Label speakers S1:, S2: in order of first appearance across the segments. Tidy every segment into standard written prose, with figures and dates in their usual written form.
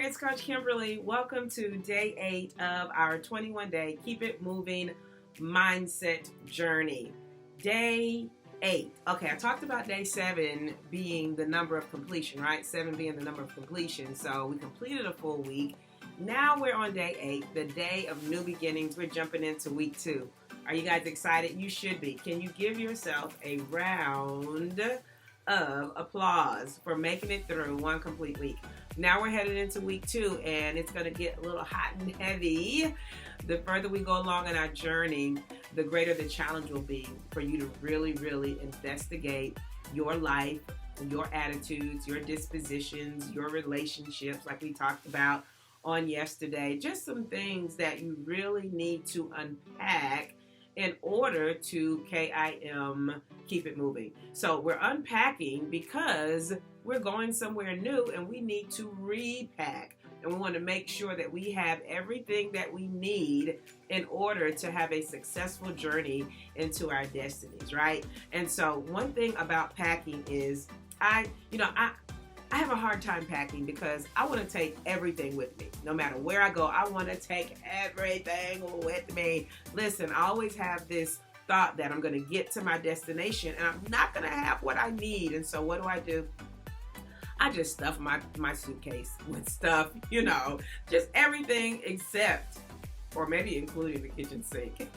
S1: it's Coach Kimberly. Welcome to day 8 of our 21-day Keep It Moving mindset journey. Day 8. Okay, I talked about day 7 being the number of completion, right? 7 being the number of completion. So we completed a full week. Now we're on day 8, the day of new beginnings. We're jumping into week 2. Are you guys excited? You should be. Can you give yourself a round of applause for making it through one complete week? Now we're headed into week 2, and it's going to get a little hot and heavy. The further we go along in our journey, the greater the challenge will be for you to really, really investigate your life, your attitudes, your dispositions, your relationships, like we talked about on yesterday. Just some things that you really need to unpack in order to K.I.M. keep it moving. So we're unpacking because we're going somewhere new and we need to repack. And we want to make sure that we have everything that we need in order to have a successful journey into our destinies, right? And so one thing about packing is I have a hard time packing because I want to take everything with me. No matter where I go, I want to take everything with me. Listen, I always have this thought that I'm going to get to my destination and I'm not going to have what I need. And so what do? I just stuff my suitcase with stuff, just everything except, or maybe including the kitchen sink.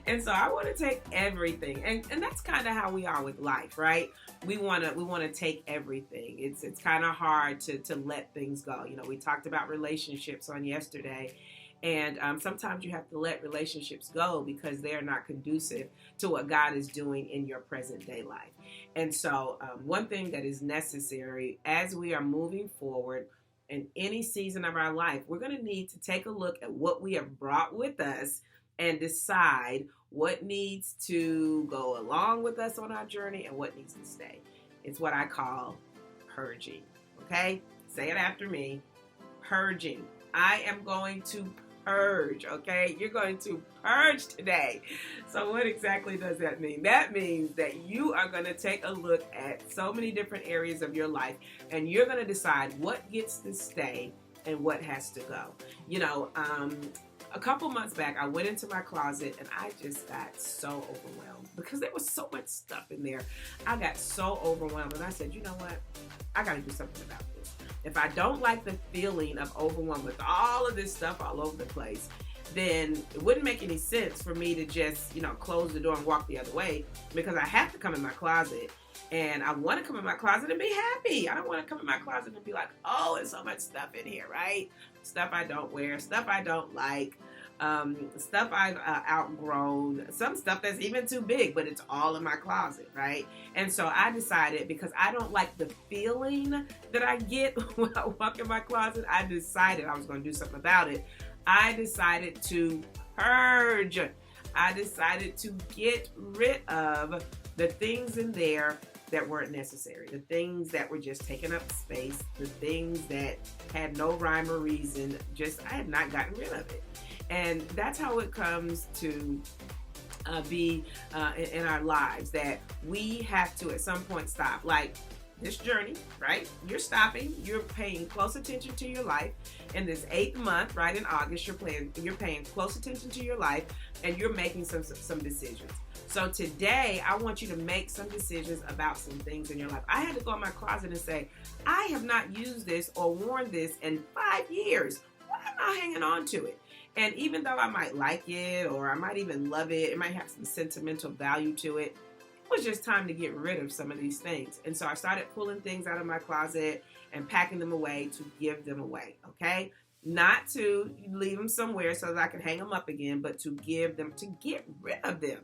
S1: And so I want to take everything. And that's kind of how we are with life, right? We want to take everything. It's kind of hard to let things go. We talked about relationships on yesterday. And sometimes you have to let relationships go because they are not conducive to what God is doing in your present day life. And so one thing that is necessary as we are moving forward in any season of our life, we're going to need to take a look at what we have brought with us and decide what needs to go along with us on our journey and what needs to stay. It's what I call purging. Okay? Say it after me. Purging. I am going to purge, okay? You're going to purge today. So what exactly does that mean? That means that you are going to take a look at so many different areas of your life and you're going to decide what gets to stay and what has to go. A couple months back, I went into my closet and I just got so overwhelmed because there was so much stuff in there. I got so overwhelmed and I said, you know what? I got to do something about this. If I don't like the feeling of overwhelmed with all of this stuff all over the place, then it wouldn't make any sense for me to just, close the door and walk the other way because I have to come in my closet and I want to come in my closet and be happy. I don't want to come in my closet and be like, oh, there's so much stuff in here, right? Stuff I don't wear, stuff I don't like, stuff I've outgrown, some stuff that's even too big, but it's all in my closet, right? And so I decided, because I don't like the feeling that I get when I walk in my closet, I decided I was going to do something about it. I decided to purge. I decided to get rid of the things in there that weren't necessary, the things that were just taking up space, the things that had no rhyme or reason, I had not gotten rid of it. And that's how it comes to be in our lives, that we have to at some point stop. Like this journey, right? You're stopping, you're paying close attention to your life. In this 8th month, right, in August, you're paying close attention to your life and you're making some decisions. So today, I want you to make some decisions about some things in your life. I had to go in my closet and say, I have not used this or worn this in 5 years. Why am I hanging on to it? And even though I might like it or I might even love it, it might have some sentimental value to it, it was just time to get rid of some of these things. And so I started pulling things out of my closet and packing them away to give them away, okay? Not to leave them somewhere so that I can hang them up again, but to give them, to get rid of them.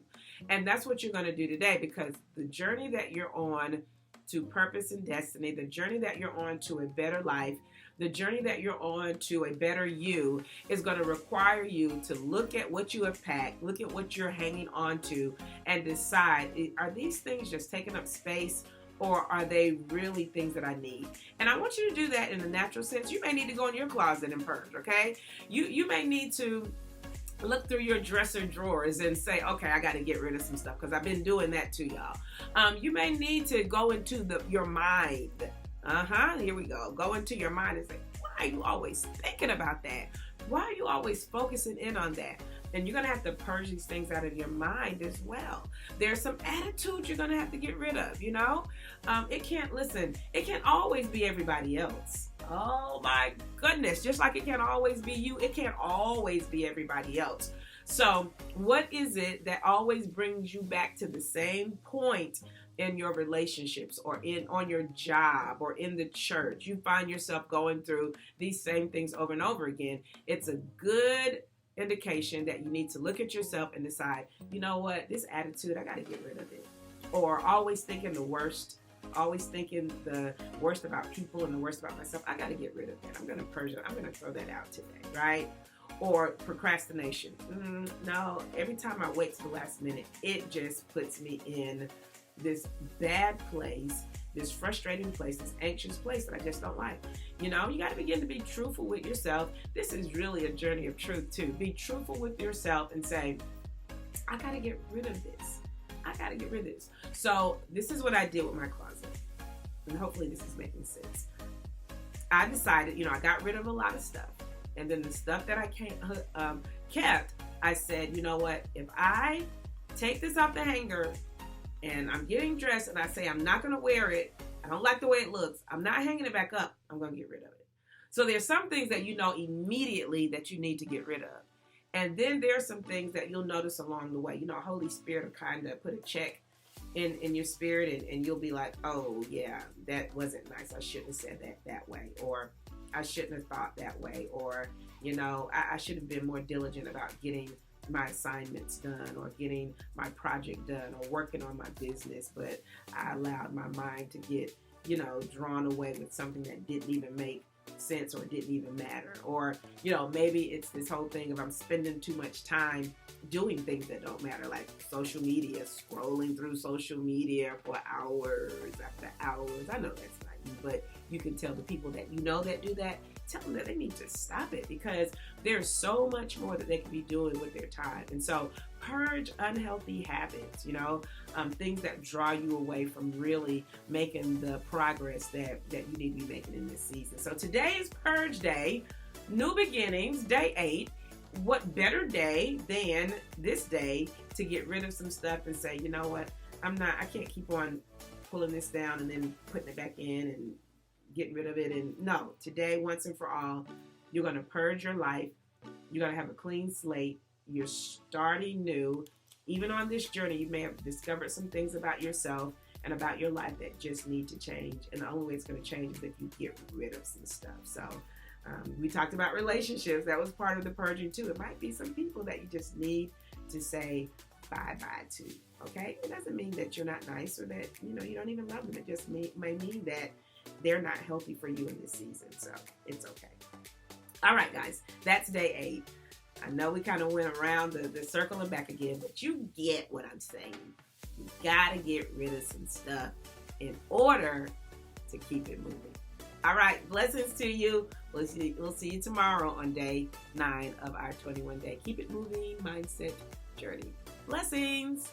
S1: And that's what you're going to do today, because the journey that you're on to purpose and destiny, the journey that you're on to a better life, the journey that you're on to a better you is going to require you to look at what you have packed, look at what you're hanging on to, and decide, are these things just taking up space, or are they really things that I need? And I want you to do that in the natural sense. You may need to go in your closet and purge, okay? You may need to look through your dresser drawers and say, okay, I got to get rid of some stuff, because I've been doing that too, y'all. You may need to go into your mind. Here we go. Go into your mind and say, what are you always thinking about that? Why are you always focusing in on that? And you're going to have to purge these things out of your mind as well. There's some attitudes you're going to have to get rid of, you know? It can't always be everybody else. Oh my goodness. Just like it can't always be you, it can't always be everybody else. So what is it that always brings you back to the same point in your relationships or on your job or in the church? You find yourself going through these same things over and over again. It's a good indication that you need to look at yourself and decide, you know what, this attitude, I got to get rid of it. Or always thinking the worst, always thinking the worst about people and the worst about myself. I got to get rid of that. I'm going to purge it. I'm going to throw that out today, right? Or procrastination. No, every time I wait to the last minute, it just puts me in this bad place, this frustrating place, this anxious place that I just don't like. You know, you got to begin to be truthful with yourself. This is really a journey of truth too. Be truthful with yourself and say, I got to get rid of this. I got to get rid of this. So this is what I did with my closet. And hopefully this is making sense. I decided, I got rid of a lot of stuff. And then the stuff that I kept, I said, you know what? If I take this off the hanger and I'm getting dressed and I say I'm not going to wear it, I don't like the way it looks, I'm not hanging it back up, I'm going to get rid of it. So there's some things that you know immediately that you need to get rid of. And then there's some things that you'll notice along the way. Holy Spirit will kind of put a check in your spirit and you'll be like, oh yeah, that wasn't nice. I shouldn't have said that way. Or I shouldn't have thought that way. Or, I should have been more diligent about getting my assignments done or getting my project done or working on my business. But I allowed my mind to get, drawn away with something that didn't even make sense or didn't even matter. Or, maybe it's this whole thing of I'm spending too much time doing things that don't matter, like social media, scrolling through social media for hours after hours. I know that's not you, but you can tell the people that that do that, tell them that they need to stop it because there's so much more that they can be doing with their time. And so purge unhealthy habits, things that draw you away from really making the progress that you need to be making in this season. So today is Purge Day, new beginnings, day 8. What better day than this day to get rid of some stuff and say, you know what, I can't keep on pulling this down and then putting it back in and getting rid of it. And no, today, once and for all, you're going to purge your life. You're going to have a clean slate. You're starting new. Even on this journey, you may have discovered some things about yourself and about your life that just need to change. And the only way it's going to change is if you get rid of some stuff. So we talked about relationships. That was part of the purging too. It might be some people that you just need to say bye-bye to. Okay? It doesn't mean that you're not nice or that, you don't even love them. It just may mean that they're not healthy for you in this season. So it's okay. All right, guys. That's day 8. I know we kind of went around the circle and back again, but you get what I'm saying. You got to get rid of some stuff in order to keep it moving. All right. Blessings to you. We'll see you tomorrow on day 9 of our 21-day Keep It Moving Mindset Journey. Blessings.